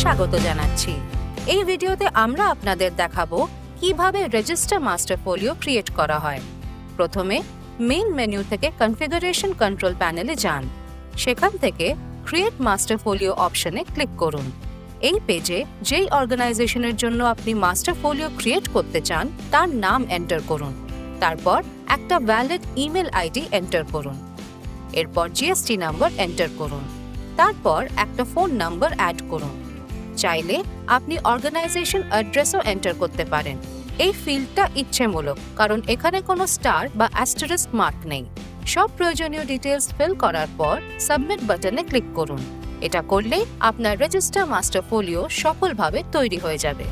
স্বাগত জানাচ্ছি। এই ভিডিওতে আমরা আপনাদের দেখাবো কিভাবে রেজিস্টার মাস্টার ফোলিও ক্রিয়েট করা হয়। প্রথমে মেইন মেনু থেকে কনফিগারেশন কন্ট্রোল প্যানেলে যান। সেখান থেকে ক্রিয়েট মাস্টার ফোলিও অপশনে ক্লিক করুন। এই পেজে যেই অর্গানাইজেশনের জন্য আপনি মাস্টার ফোলিও ক্রিয়েট করতে চান তার নাম এন্টার করুন। তারপর একটা ভ্যালিড ইমেল আইডি এন্টার করুন। এরপর জিএসটি নাম্বার এন্টার করুন। তারপর একটা ফোন নাম্বার অ্যাড করুন। চাইলে আপনি অর্গানাইজেশন অ্যাড্রেসও এন্টার করতে পারেন। এই ফিল্ডটা ইচ্ছেমূলক, কারণ এখানে কোনো স্টার বা অ্যাস্টারিস্ক মার্ক নেই। সব প্রয়োজনীয় ডিটেলস ফিল করার পর সাবমিট বাটনে ক্লিক করুন। এটা করলেই আপনার রেজিস্টার মাস্টার ফোলিও সফলভাবে তৈরি হয়ে যাবে।